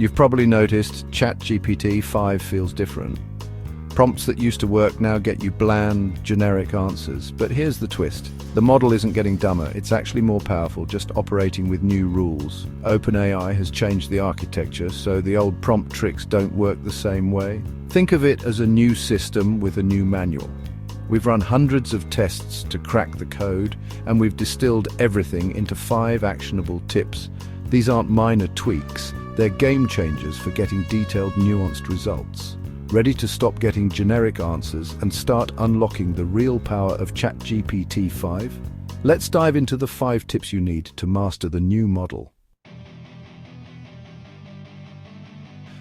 You've probably noticed ChatGPT-5 feels different. Prompts that used to work now get you bland, generic answers. But here's the twist. The model isn't getting dumber, it's actually more powerful, just operating with new rules. OpenAI has changed the architecture, so the old prompt tricks don't work the same way. Think of it as a new system with a new manual. We've run hundreds of tests to crack the code, and we've distilled everything into 5 actionable tips. These aren't minor tweaks, they're game changers for getting detailed, nuanced results. Ready to stop getting generic answers and start unlocking the real power of ChatGPT-5? Let's dive into the 5 tips you need to master the new model.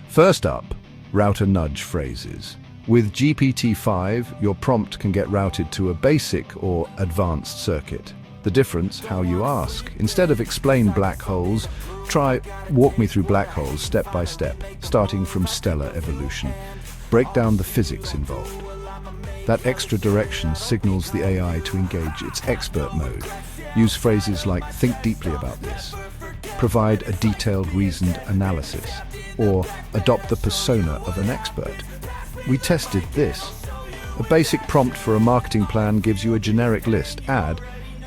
First up, router nudge phrases. With GPT-5, your prompt can get routed to a basic or advanced circuit. The difference, how you ask. Instead of explain black holes, try walk me through black holes step by step, starting from stellar evolution. Break down the physics involved. That extra direction signals the AI to engage its expert mode. Use phrases like think deeply about this, provide a detailed reasoned analysis, or adopt the persona of an expert. We tested this. A basic prompt for a marketing plan gives you a generic list.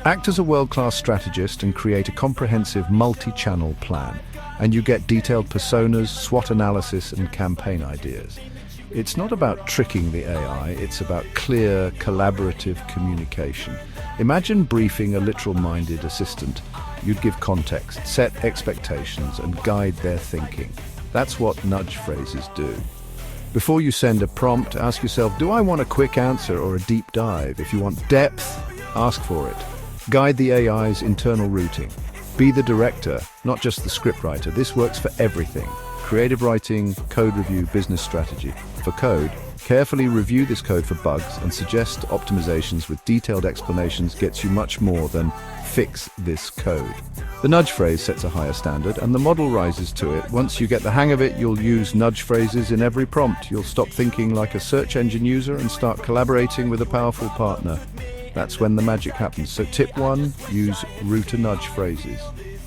Act as a world-class strategist and create a comprehensive multi-channel plan, and you get detailed personas, SWOT analysis, and campaign ideas. It's not about tricking the AI, it's about clear, collaborative communication. Imagine briefing a literal-minded assistant. You'd give context, set expectations, and guide their thinking. That's what nudge phrases do. Before you send a prompt, ask yourself, do I want a quick answer or a deep dive? If you want depth, ask for it. Guide the AI's internal routing. Be the director, not just the scriptwriter. This works for everything. Creative writing, code review, business strategy. For code, carefully review this code for bugs and suggest optimizations with detailed explanations gets you much more than fix this code. The nudge phrase sets a higher standard and the model rises to it. Once you get the hang of it, you'll use nudge phrases in every prompt. You'll stop thinking like a search engine user and start collaborating with a powerful partner. That's when the magic happens. So tip 1, use router nudge phrases.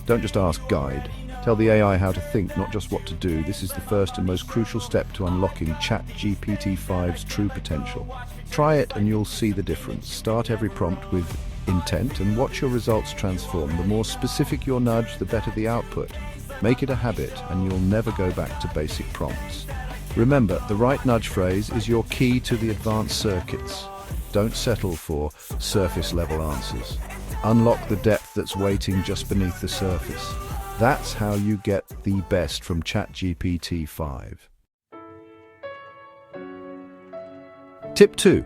Don't just ask, guide. Tell the AI how to think, not just what to do. This is the first and most crucial step to unlocking ChatGPT-5's true potential. Try it and you'll see the difference. Start every prompt with intent and watch your results transform. The more specific your nudge, the better the output. Make it a habit and you'll never go back to basic prompts. Remember, the right nudge phrase is your key to the advanced circuits. Don't settle for surface-level answers. Unlock the depth that's waiting just beneath the surface. That's how you get the best from ChatGPT-5. Tip 2.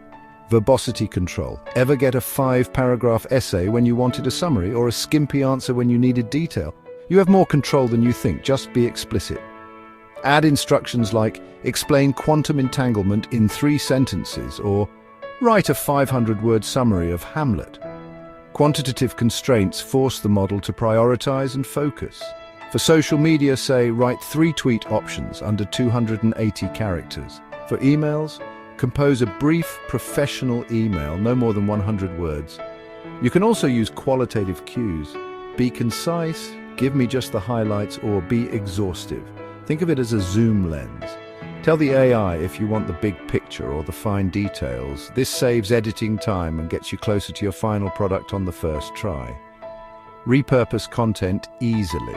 Verbosity control. Ever get a 5-paragraph essay when you wanted a summary or a skimpy answer when you needed detail? You have more control than you think, just be explicit. Add instructions like, explain quantum entanglement in 3 sentences, or write a 500-word summary of Hamlet. Quantitative constraints force the model to prioritize and focus. For social media, say, write 3 tweet options under 280 characters. For emails, compose a brief, professional email, no more than 100 words. You can also use qualitative cues. Be concise, give me just the highlights, or be exhaustive. Think of it as a zoom lens. Tell the AI if you want the big picture or the fine details. This saves editing time and gets you closer to your final product on the first try. Repurpose content easily.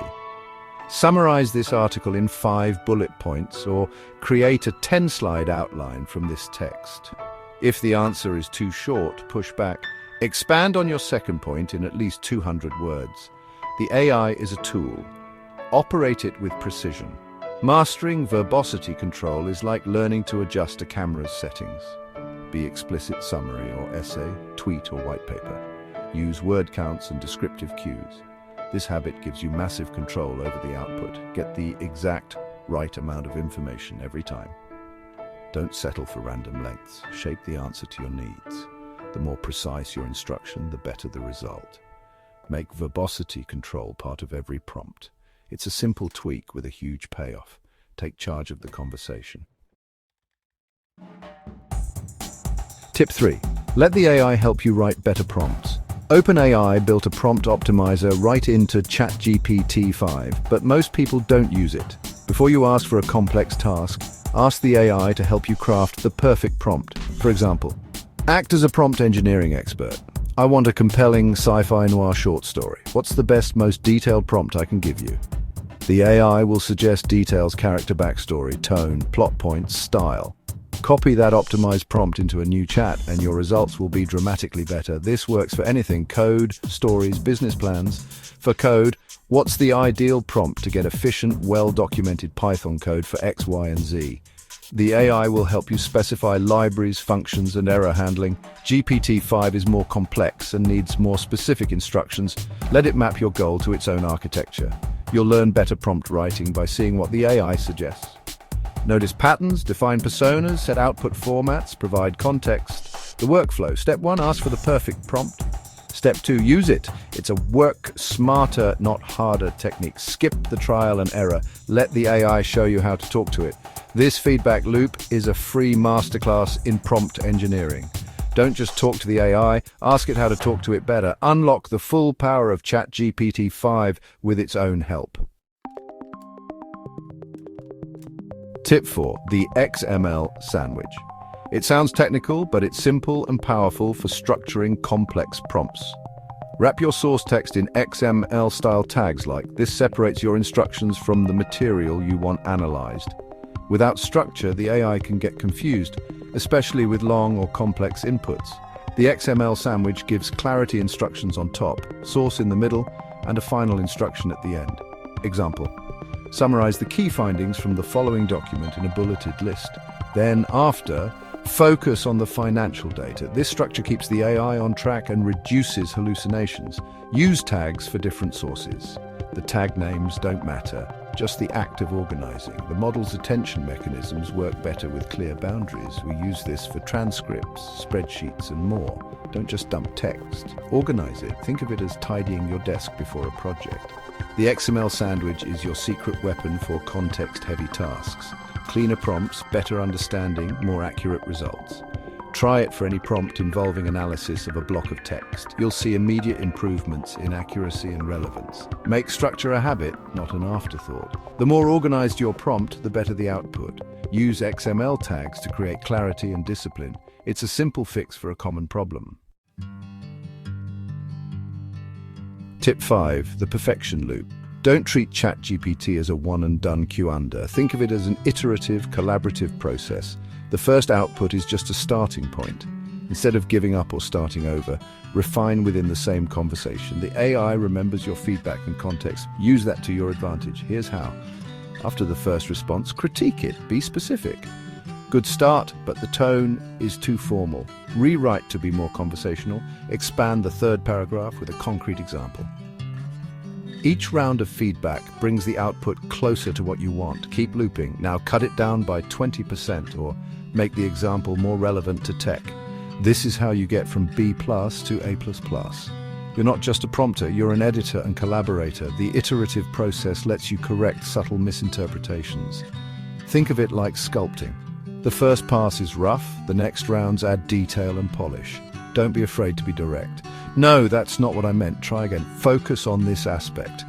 Summarize this article in 5 bullet points or create a 10-slide outline from this text. If the answer is too short, push back. Expand on your second point in at least 200 words. The AI is a tool. Operate it with precision. Mastering verbosity control is like learning to adjust a camera's settings. Be explicit summary or essay, tweet or white paper. Use word counts and descriptive cues. This habit gives you massive control over the output. Get the exact right amount of information every time. Don't settle for random lengths. Shape the answer to your needs. The more precise your instruction, the better the result. Make verbosity control part of every prompt. It's a simple tweak with a huge payoff. Take charge of the conversation. Tip 3. Let the AI help you write better prompts. OpenAI built a prompt optimizer right into ChatGPT-5, but most people don't use it Before you ask for a complex task, ask the AI to help you craft the perfect prompt. For example, act as a prompt engineering expert. I want a compelling sci-fi noir short story. What's the best, most detailed prompt I can give you? The AI will suggest details, character backstory, tone, plot points, style. Copy that optimized prompt into a new chat and your results will be dramatically better. This works for anything: code, stories, business plans. For code, what's the ideal prompt to get efficient, well-documented Python code for X, Y, and Z? The AI will help you specify libraries, functions, and error handling. GPT-5 is more complex and needs more specific instructions. Let it map your goal to its own architecture. You'll learn better prompt writing by seeing what the AI suggests. Notice patterns, define personas, set output formats, provide context. The workflow. Step 1, ask for the perfect prompt. Step 2, use it. It's a work smarter, not harder technique. Skip the trial and error. Let the AI show you how to talk to it. This feedback loop is a free masterclass in prompt engineering. Don't just talk to the AI, ask it how to talk to it better. Unlock the full power of ChatGPT-5 with its own help. Tip 4, the XML Sandwich. It sounds technical, but it's simple and powerful for structuring complex prompts. Wrap your source text in XML-style tags like this. Separates your instructions from the material you want analyzed. Without structure, the AI can get confused, especially with long or complex inputs. The XML sandwich gives clarity: instructions on top, source in the middle, and a final instruction at the end. Example: summarize the key findings from the following document in a bulleted list. Then, after, focus on the financial data. This structure keeps the AI on track and reduces hallucinations. Use tags for different sources. The tag names don't matter, just the act of organizing. The model's attention mechanisms work better with clear boundaries. We use this for transcripts, spreadsheets, and more. Don't just dump text. Organize it. Think of it as tidying your desk before a project. The XML sandwich is your secret weapon for context-heavy tasks. Cleaner prompts, better understanding, more accurate results. Try it for any prompt involving analysis of a block of text. You'll see immediate improvements in accuracy and relevance. Make structure a habit, not an afterthought. The more organized your prompt, the better the output. Use XML tags to create clarity and discipline. It's a simple fix for a common problem. Tip 5, the perfection loop. Don't treat ChatGPT as a one-and-done Q&A. Think of it as an iterative, collaborative process. The first output is just a starting point. Instead of giving up or starting over, refine within the same conversation. The AI remembers your feedback and context. Use that to your advantage. Here's how. After the first response, critique it. Be specific. Good start, but the tone is too formal. Rewrite to be more conversational. Expand the third paragraph with a concrete example. Each round of feedback brings the output closer to what you want. Keep looping. Now cut it down by 20% or make the example more relevant to tech. This is how you get from B+ to A++. You're not just a prompter, you're an editor and collaborator. The iterative process lets you correct subtle misinterpretations. Think of it like sculpting. The first pass is rough, the next rounds add detail and polish. Don't be afraid to be direct. No, that's not what I meant. Try again. Focus on this aspect.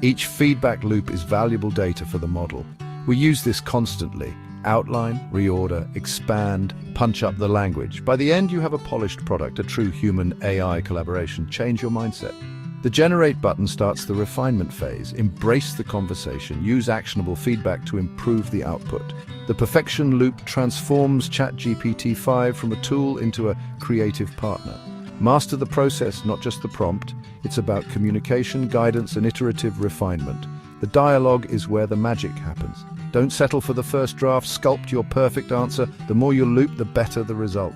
Each feedback loop is valuable data for the model. We use this constantly. Outline, reorder, expand, punch up the language. By the end, you have a polished product, a true human-AI collaboration. Change your mindset. The Generate button starts the refinement phase. Embrace the conversation. Use actionable feedback to improve the output. The Perfection Loop transforms ChatGPT-5 from a tool into a creative partner. Master the process, not just the prompt. It's about communication, guidance, and iterative refinement. The dialogue is where the magic happens. Don't settle for the first draft. Sculpt your perfect answer. The more you loop, the better the result.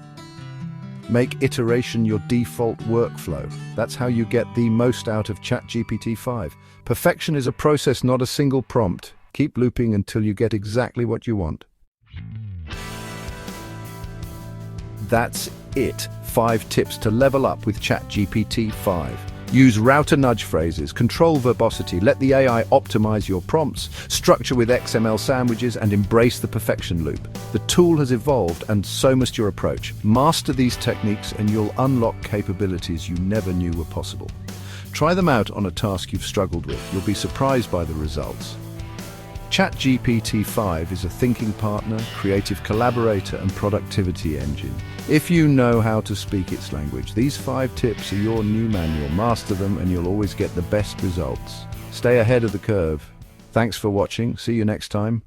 Make iteration your default workflow. That's how you get the most out of ChatGPT-5. Perfection is a process, not a single prompt. Keep looping until you get exactly what you want. That's it. 5 tips to level up with ChatGPT-5. Use router nudge phrases, control verbosity, let the AI optimize your prompts, structure with XML sandwiches, and embrace the perfection loop. The tool has evolved, and so must your approach. Master these techniques and you'll unlock capabilities you never knew were possible. Try them out on a task you've struggled with. You'll be surprised by the results. ChatGPT-5 is a thinking partner, creative collaborator, and productivity engine. If you know how to speak its language, these 5 tips are your new manual. Master them and you'll always get the best results. Stay ahead of the curve. Thanks for watching. See you next time.